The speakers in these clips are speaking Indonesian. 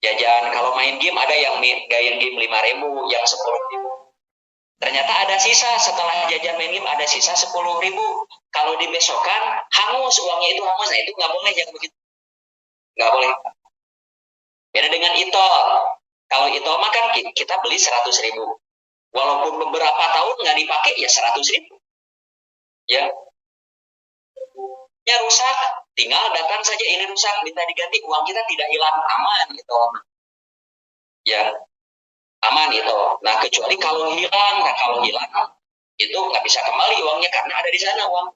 Jajan kalau main game ada yang game 5.000, yang 10.000. Ternyata ada sisa setelah jajan main game, ada sisa 10.000. Kalau di besokan hangus, uangnya itu hangus. Nah itu nggak boleh, yang begitu. Nggak boleh. Beda dengan itol. Kalau itol mah kan kita beli 100.000. Walaupun beberapa tahun nggak dipakai, ya 100.000. Ya. Ya rusak, tinggal datang saja, ini rusak, minta diganti, uang kita tidak hilang, aman gitu. Ya, aman itu. Nah kecuali kalau hilang, itu nggak bisa kembali uangnya karena ada di sana uang.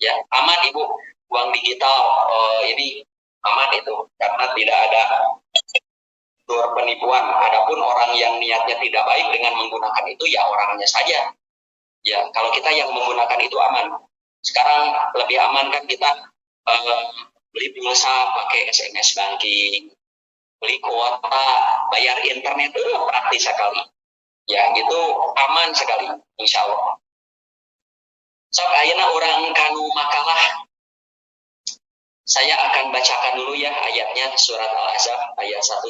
Ya, aman ibu, uang digital ini aman itu karena tidak ada penipuan. Adapun orang yang niatnya tidak baik dengan menggunakan itu, ya orangnya saja. Ya, kalau kita yang menggunakan itu aman. Sekarang lebih aman kan kita beli pulsa pakai SMS banking, beli kuota, bayar internet itu praktis sekali. Ya, itu aman sekali, insya Allah. So, ayeuna orang kanu makalah. Saya akan bacakan dulu ya ayatnya, surat Al-Ahzab ayat 1-3.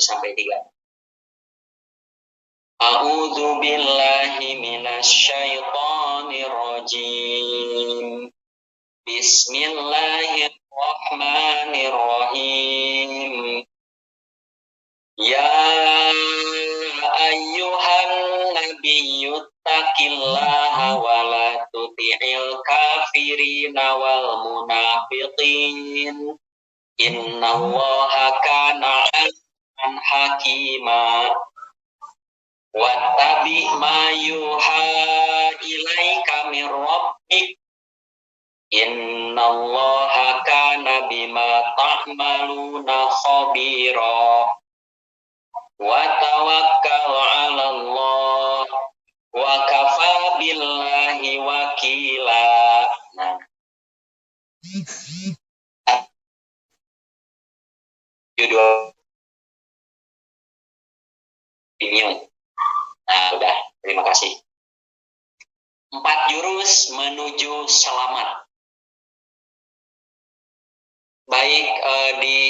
A'udzu billahi minasyaitonir rajim. Bismillahirrahmanirrahim. Ya ayyuhan nabiyyu taqillaha wa la tuti'il kafirina wal munafiqin. Innallaha kana 'aliman hakima. Wattabi ma yuha ilaika min rabbik. Innallaha kana bima ta'maluna khabira. Wa tawakkal 'alallah wa kafa billahi wakila. Nah. Judul ini. Nah, udah. Terima kasih. 4 jurus menuju selamat. Baik,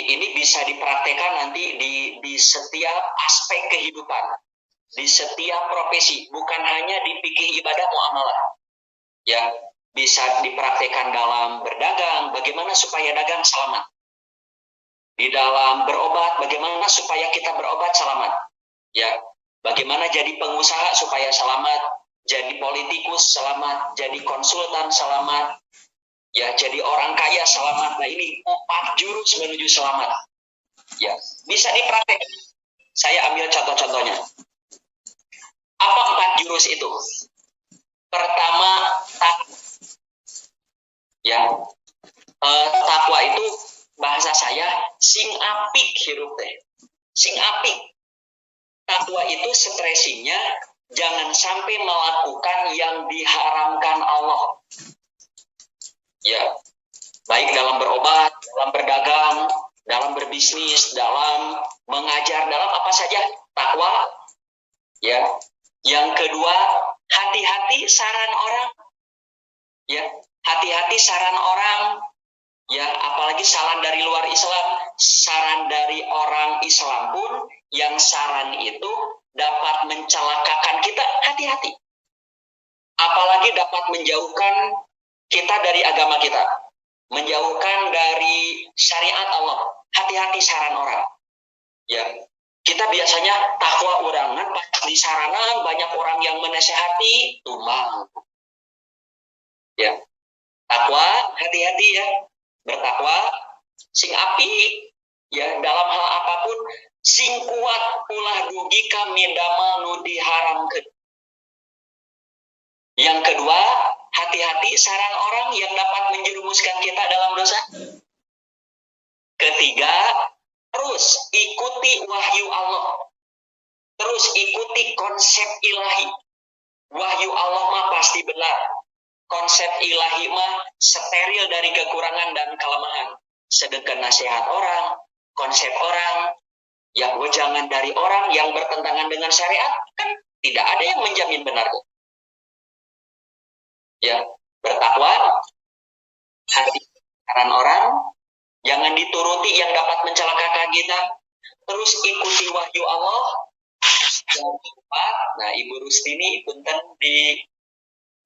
ini bisa dipraktekkan nanti di setiap aspek kehidupan, di setiap profesi, bukan hanya di fikih ibadah muamalah. Ya, bisa dipraktekkan dalam berdagang, bagaimana supaya dagang selamat. Di dalam berobat, bagaimana supaya kita berobat selamat. Ya, bagaimana jadi pengusaha supaya selamat, jadi politikus selamat, jadi konsultan selamat. Ya, jadi orang kaya selamat. Nah, ini 4 jurus menuju selamat. Ya, bisa dipraktekkan. Saya ambil contoh-contohnya. Apa 4 jurus itu? Pertama, takwa. Ya, takwa itu bahasa saya sing apik hirup teh. Sing apik. Takwa itu stressingnya jangan sampai melakukan yang diharamkan Allah. Ya, baik dalam berobat, dalam berdagang, dalam berbisnis, dalam mengajar, dalam apa saja, takwa. Ya, yang kedua, hati-hati saran orang. Ya, hati-hati saran orang. Ya, apalagi saran dari luar Islam, saran dari orang Islam pun yang saran itu dapat mencelakakan kita, hati-hati. Apalagi dapat menjauhkan kita dari agama kita, menjauhkan dari syariat Allah. Hati-hati saran orang. Ya, kita biasanya takwa orangan pas di saranan banyak orang yang menasehati, tumbang. Ya, takwa, hati-hati ya. Bertakwa, sing api, ya dalam hal apapun, sing kuat ulah dugi kami damal nu diharamkeun. Yang kedua, hati-hati saran orang yang dapat menjerumuskan kita dalam dosa. Ketiga, terus ikuti wahyu Allah. Terus ikuti konsep ilahi. Wahyu Allah mah pasti benar. Konsep ilahi mah steril dari kekurangan dan kelemahan. Sedangkan nasihat orang, konsep orang, ya jangan dari orang yang bertentangan dengan syariat, kan tidak ada yang menjamin benar. Ya, bertakwa, hati saran orang, jangan dituruti yang dapat mencelakakan kita. terus ikuti wahyu Allah. Yang keempat, nah Ibu Rustini punten di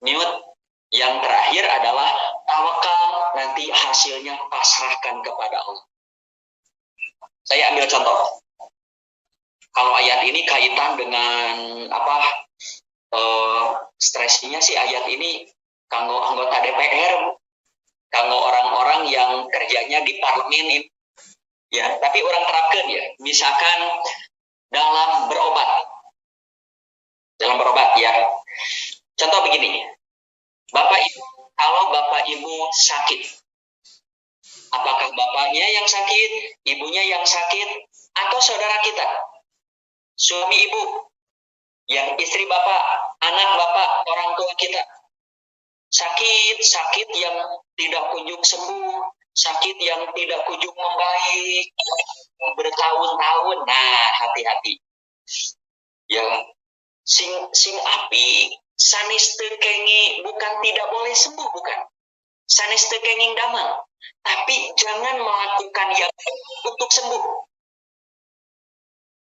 mute. Yang terakhir adalah tawakal, nanti hasilnya pasrahkan kepada Allah. Saya ambil contoh. Kalau ayat ini kaitan dengan stresnya sih ayat ini kanggo anggota DPR, kanggo orang-orang yang kerjanya di parlemen ini. Ya, tapi orang terapkan ya. Misalkan dalam berobat ya. Contoh begini. Bapak Ibu, kalau Bapak Ibu sakit, apakah bapaknya yang sakit, ibunya yang sakit, atau saudara kita? Suami ibu, yang istri bapak, anak bapak, orang tua kita. Sakit yang tidak kunjung sembuh, sakit yang tidak kunjung membaik, bertahun-tahun. Nah, hati-hati. Ya, sing api, sanes teu kengi, bukan tidak boleh sembuh, bukan. Sanes teu kenging damang. Tapi jangan melakukan yang untuk sembuh.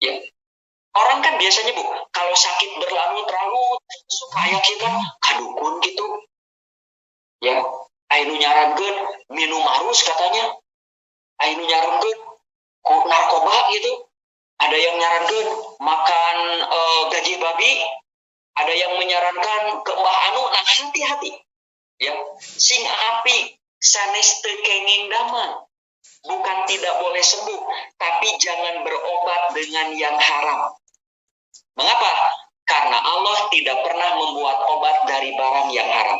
Ya. Orang kan biasanya Bu, kalau sakit berlarut-larut, supaya kita kadukun gitu. Ya, ainu nyarankeun minum arus katanya. Ainu nyarankeun narkoba gitu. Ada yang nyarankeun makan gaji babi. Ada yang menyarankan ke Mbah Anu. Nah, hati-hati. Ya, sing api sanes teu kenging damang. Bukan tidak boleh sembuh, tapi jangan berobat dengan yang haram. Mengapa? Karena Allah tidak pernah membuat obat dari barang yang haram.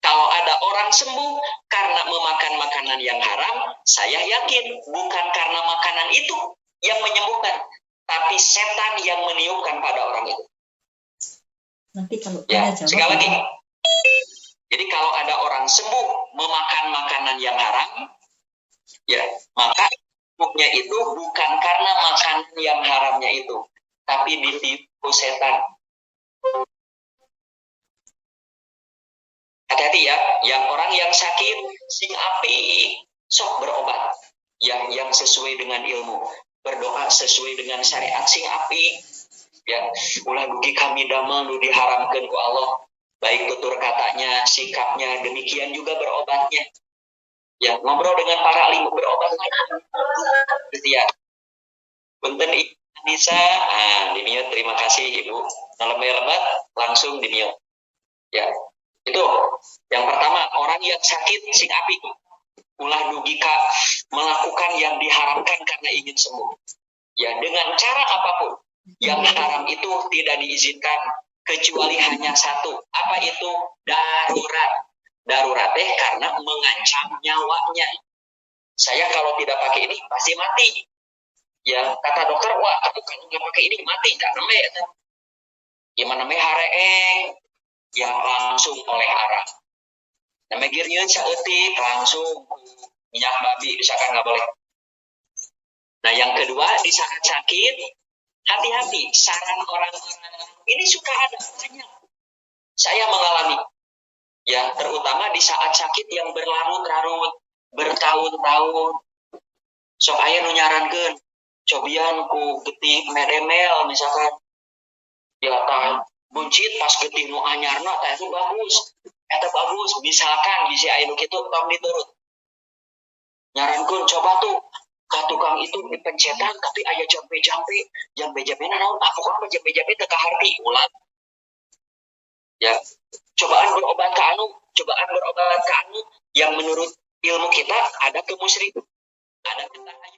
Kalau ada orang sembuh karena memakan makanan yang haram, saya yakin bukan karena makanan itu yang menyembuhkan, tapi setan yang meniupkan pada orang itu. Nanti kalau ya, sekali lagi. Jadi kalau ada orang sembuh memakan makanan yang haram, ya, maka sembuhnya itu bukan karena makan yang haramnya itu, tapi ditipu setan. Hati-hati ya, yang orang yang sakit, sing api, sok berobat. Yang sesuai dengan ilmu, berdoa sesuai dengan syariat, sing api. Ya, ulah dugi kami damel nu diharamkeun ku Allah. Baik tutur katanya, sikapnya, demikian juga berobatnya. Ya, ngobrol dengan para alim berobat gitu ya. Punten Nisa, di mute, terima kasih Ibu. Lebat langsung di mute. Ya, itu yang pertama, orang yang sakit sing api, ulah dugi ka melakukan yang diharamkan karena ingin sembuh. Ya, dengan cara apapun. Yang haram itu tidak diizinkan kecuali hanya satu. Apa itu? Darurat. Darurat karena mengancam nyawanya. Saya kalau tidak pakai ini pasti mati. Ya, kata dokter, wah, aku kalau nggak pakai ini mati, nggak namanya. Gimana namanya hareeng, yang langsung oleh arah. Namanya girnyun saeutik langsung minyak babi, misalkan nggak boleh. Nah, yang kedua di saat sakit, hati-hati. Saran orang-orang ini suka ada banyak. Saya mengalami. Ya, terutama di saat sakit yang berlarut-larut, bertahun-tahun. Sok aya nu nyarankeun, cobian ku getih medemel misalkan. Ya tah buncit pas getih nu anyarna tah itu bagus. Eta bagus, misalkan bisi aya nu kitu tong diturut. Nyarankeun coba tuh ka tukang itu dipencetan tapi aya jambe-jambe naon pokokna jambe-jambe teu kaharti ulah. Ya, cobaan berobat ke anu yang menurut ilmu kita ada kemusyrikan, ada